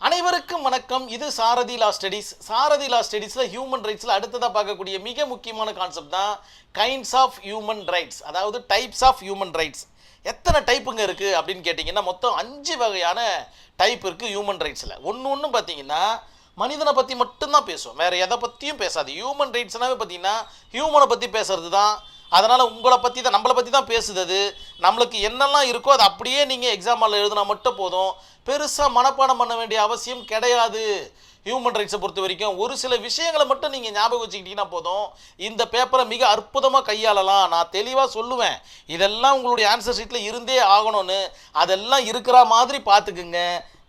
அனைவருக்கும் வணக்கம். இது சாரதி லா ஸ்டடீஸ். சாரதி லா ஸ்டடீஸில் ஹியூமன் ரைட்ஸில் அடுத்ததாக பார்க்கக்கூடிய மிக முக்கியமான கான்செப்ட் தான் கைண்ட்ஸ் ஆஃப் ஹியூமன் ரைட்ஸ், அதாவது டைப்ஸ் ஆஃப் ஹியூமன் ரைட்ஸ். எத்தனை டைப்புங்க இருக்குது அப்படின்னு கேட்டிங்கன்னா மொத்தம் 5 வகையான டைப் இருக்குது ஹியூமன் ரைட்ஸில். ஒன்று பார்த்தீங்கன்னா மனிதனை பற்றி மட்டும்தான் பேசும், வேறு எதை பற்றியும் பேசாது. ஹியூமன் ரைட்ஸ்னாவே பார்த்தீங்கன்னா ஹியூமனை பற்றி பேசுறது தான். அதனால் உங்களை பற்றி தான், நம்மளை பற்றி தான் பேசுது. அது நம்மளுக்கு என்னெல்லாம் இருக்கோ அது அப்படியே நீங்கள் எக்ஸாமில் எழுதினா மட்டும் போதும். பெருசாக மனப்பாடம் பண்ண வேண்டிய அவசியம் கிடையாது. ஹியூமன் ரைட்ஸை பொறுத்த வரைக்கும் ஒரு சில விஷயங்களை மட்டும் நீங்கள் ஞாபகம் வச்சுக்கிட்டீங்கன்னா போதும், இந்த பேப்பரை மிக அற்புதமாக கையாளலாம். நான் தெளிவாக சொல்லுவேன், இதெல்லாம் உங்களுடைய ஆன்சர் ஷீட்டில் இருந்தே ஆகணும்னு. அதெல்லாம் இருக்கிற மாதிரி பார்த்துக்குங்க.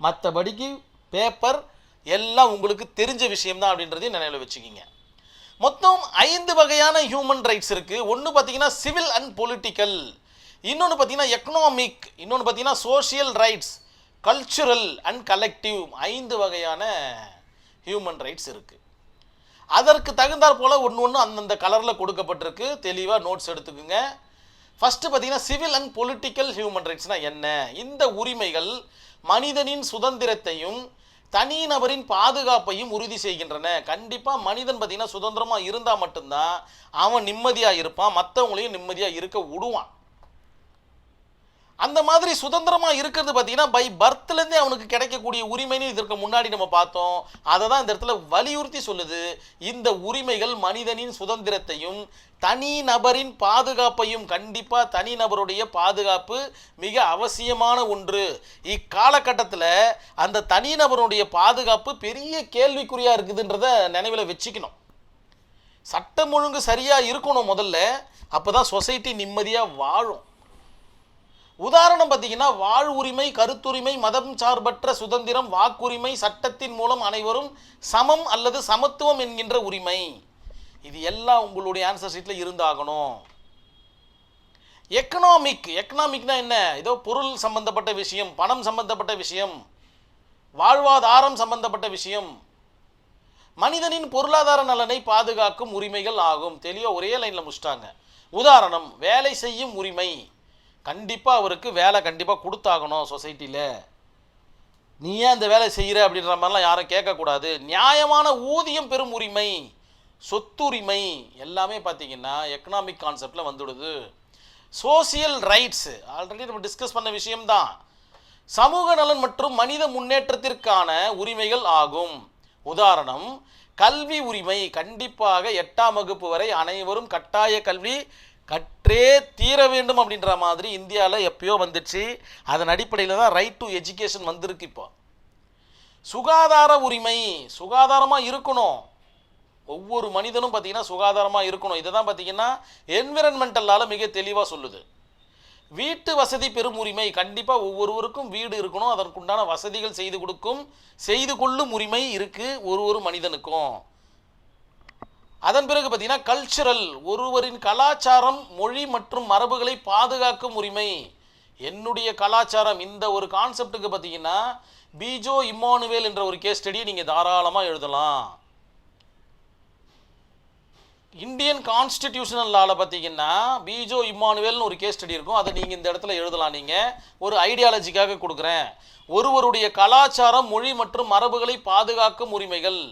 மற்றபடிக்கு பேப்பர் எல்லாம் உங்களுக்கு தெரிஞ்ச விஷயம்தான் அப்படின்றதையும் நினைவில் வச்சுக்கிங்க. மொத்தம் 5 வகையான ஹியூமன் ரைட்ஸ் இருக்குது. ஒன்று பார்த்தீங்கன்னா சிவில் அண்ட் பொலிட்டிக்கல், இன்னொன்று பார்த்தீங்கன்னா எக்கனாமிக், இன்னொன்று பார்த்தீங்கன்னா social rights, cultural and collective. 5 வகையான ஹியூமன் ரைட்ஸ் இருக்குது. அதற்கு தகுந்தாற் போல் ஒன்று அந்தந்த கலரில் கொடுக்கப்பட்டிருக்கு. தெளிவாக நோட்ஸ் எடுத்துக்குங்க. ஃபஸ்ட்டு பார்த்தீங்கன்னா சிவில் அண்ட் பொலிட்டிக்கல் ஹியூமன் ரைட்ஸ்னால் என்ன? இந்த உரிமைகள் மனிதனின் சுதந்திரத்தையும் தனிநபரின் பாதுகாப்பையும் உறுதி செய்கின்றன. கண்டிப்பாக மனிதன் பார்த்தீங்கன்னா சுதந்திரமாக இருந்தால் மட்டும்தான் அவன் நிம்மதியாக இருப்பான், மற்றவங்களையும் நிம்மதியாக இருக்க விடுவான். அந்த மாதிரி சுதந்திரமாக இருக்கிறது பார்த்தீங்கன்னா பை பர்த்லேருந்தே அவனுக்கு கிடைக்கக்கூடிய உரிமைன்னு இதற்கு முன்னாடி நம்ம பார்த்தோம். அதை தான் இந்த இடத்துல வலியுறுத்தி சொல்லுது. இந்த உரிமைகள் மனிதனின் சுதந்திரத்தையும் தனிநபரின் பாதுகாப்பையும், கண்டிப்பாக தனிநபருடைய பாதுகாப்பு மிக அவசியமான ஒன்று. இக்காலகட்டத்தில் அந்த தனிநபருடைய பாதுகாப்பு பெரிய கேள்விக்குறியாக இருக்குதுன்றத நினைவில் வச்சுக்கணும். சட்டம் ஒழுங்கு சரியாக இருக்கணும் முதல்ல, அப்போ தான் சொசைட்டி நிம்மதியாக வாழும். உதாரணம் பார்த்தீங்கன்னா வாழ்வுரிமை, கருத்துரிமை, மதம் சார்பற்ற சுதந்திரம், வாக்குரிமை, சட்டத்தின் மூலம் அனைவரும் சமம் அல்லது சமத்துவம் என்கின்ற உரிமை. இது எல்லாம் உங்களுடைய ஆன்சர் ஷீட்டில் இருந்தாகணும். எக்கனாமிக்னா என்ன? ஏதோ பொருள் சம்பந்தப்பட்ட விஷயம், பணம் சம்பந்தப்பட்ட விஷயம், வாழ்வாதாரம் சம்பந்தப்பட்ட விஷயம், மனிதனின் பொருளாதார நலனை பாதுகாக்கும் உரிமைகள் ஆகும். தெளிவாக ஒரே லைனில் முடிச்சிட்டாங்க. உதாரணம் வேலை செய்யும் உரிமை. கண்டிப்பாக அவருக்கு வேலை கண்டிப்பாக கொடுத்தாகணும் சொசைட்டியில். நீ ஏன் அந்த வேலை செய்கிற அப்படின்ற மாதிரிலாம் யாரும் கேட்கக்கூடாது. நியாயமான ஊதியம் பெறும் உரிமை, சொத்துரிமை எல்லாமே பார்த்தீங்கன்னா எக்கனாமிக் கான்செப்டில் வந்துடுது. சோசியல் ரைட்ஸ் ஆல்ரெடி நம்ம டிஸ்கஸ் பண்ண விஷயம்தான். சமூக நலன் மற்றும் மனித முன்னேற்றத்திற்கான உரிமைகள் ஆகும். உதாரணம் கல்வி உரிமை. கண்டிப்பாக 8ஆம் வகுப்பு வரை அனைவரும் கட்டாய கல்வி கற்றே தீர வேண்டும் அப்படின்ற மாதிரி இந்தியாவில் எப்பயோ வந்துச்சு. அதன் அடிப்படையில் தான் ரைட் டு எஜுகேஷன் வந்திருக்கு. இப்போ சுகாதார உரிமை, சுகாதாரமாக இருக்கணும். ஒவ்வொரு மனிதனும் பார்த்தீங்கன்னா சுகாதாரமாக இருக்கணும். இதை தான் பார்த்தீங்கன்னா என்விரான்மெண்டலால் மிக தெளிவாக சொல்லுது. வீட்டு வசதி பெறும் உரிமை. கண்டிப்பாக ஒவ்வொருவருக்கும் வீடு இருக்கணும், அதற்குண்டான வசதிகள் செய்து கொள்ளும் உரிமை இருக்குது ஒரு மனிதனுக்கும். அதன் பிறகு பார்த்தீங்கன்னா கல்ச்சுரல், ஒருவரின் கலாச்சாரம், மொழி மற்றும் மரபுகளை பாதுகாக்கும் உரிமை. என்னுடைய கலாச்சாரம், இந்த ஒரு கான்செப்டுக்கு பார்த்தீங்கன்னா பீஜோ இம்மானுவேல் என்ற ஒரு கேஸ் ஸ்டடியை நீங்கள் தாராளமாக எழுதலாம். இந்தியன் கான்ஸ்டிடியூஷனல் லாவில் பார்த்தீங்கன்னா பீஜோ இம்மானுவேல்னு ஒரு கேஸ் ஸ்டடி இருக்கும். அதை நீங்கள் இந்த இடத்துல எழுதலாம். நீங்கள் ஒரு ஐடியாலஜிக்காக கொடுக்குறேன். ஒருவருடைய கலாச்சாரம், மொழி மற்றும் மரபுகளை பாதுகாக்கும் உரிமைகள்.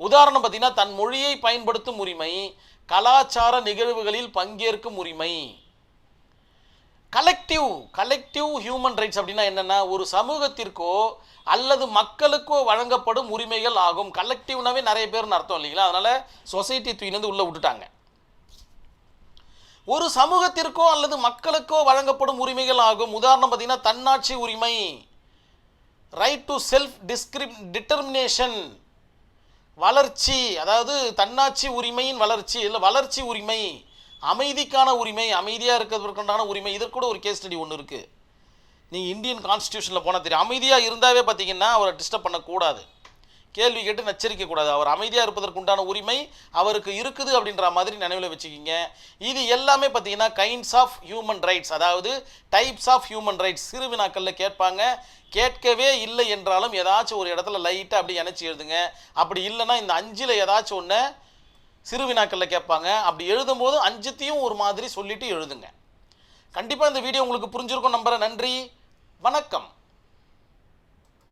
உதாரணம் பார்த்தீங்கன்னா தன் மொழியை பயன்படுத்தும் உரிமை, கலாச்சார நிகழ்வுகளில் பங்கேற்கும் உரிமை. கலெக்டிவ் ஹியூமன் ரைட்ஸ் அப்படின்னா என்னென்னா ஒரு சமூகத்திற்கோ அல்லது மக்களுக்கோ வழங்கப்படும் உரிமைகள் ஆகும். கலெக்டிவ்னாவே நிறைய பேர்னு அர்த்தம் இல்லைங்களா? அதனால் சொசைட்டி தூயிலேருந்து உள்ளே விட்டுட்டாங்க. ஒரு சமூகத்திற்கோ அல்லது மக்களுக்கோ வழங்கப்படும் உரிமைகள் ஆகும். உதாரணம் பார்த்தீங்கன்னா தன்னாட்சி உரிமை, ரைட் டு செல்ஃப் டிட்டர்மினேஷன், வளர்ச்சி, அதாவது தன்னாட்சி உரிமையின் வளர்ச்சி, இல்லை வளர்ச்சி உரிமை, அமைதிக்கான உரிமை, அமைதியாக இருக்கிறதுக்கான உரிமை. இதற்கு கூட ஒரு கேஸ் ஸ்டடி ஒன்று இருக்குது. நீங்கள் இந்தியன் கான்ஸ்டியூஷனில் போனால் தெரியும். அமைதியாக இருந்தாவே பார்த்தீங்கன்னா அவரை டிஸ்டர்ப் பண்ணக்கூடாது, கேள்வி கேட்டு நச்சரிக்கக்கூடாது. அவர் அமைதியாக இருப்பதற்குண்டான உரிமை அவருக்கு இருக்குது அப்படின்ற மாதிரி நினைவில் வச்சுக்கிங்க. இது எல்லாமே பார்த்தீங்கன்னா கைண்ட்ஸ் ஆஃப் ஹியூமன் ரைட்ஸ், அதாவது டைப்ஸ் ஆஃப் ஹியூமன் ரைட்ஸ். சிறு வினாக்களில் கேட்பாங்க. கேட்கவே இல்லை என்றாலும் ஏதாச்சும் ஒரு இடத்துல லைட்டாக அப்படி நினச்சி எழுதுங்க. அப்படி இல்லைன்னா இந்த 5ல் ஏதாச்சும் ஒன்று சிறு வினாக்களில் கேட்பாங்க. அப்படி எழுதும்போது 5த்தையும் ஒரு மாதிரி சொல்லிட்டு எழுதுங்க. கண்டிப்பாக இந்த வீடியோ உங்களுக்கு புரிஞ்சிருக்கும் நம்புகிறேன். நன்றி, வணக்கம்.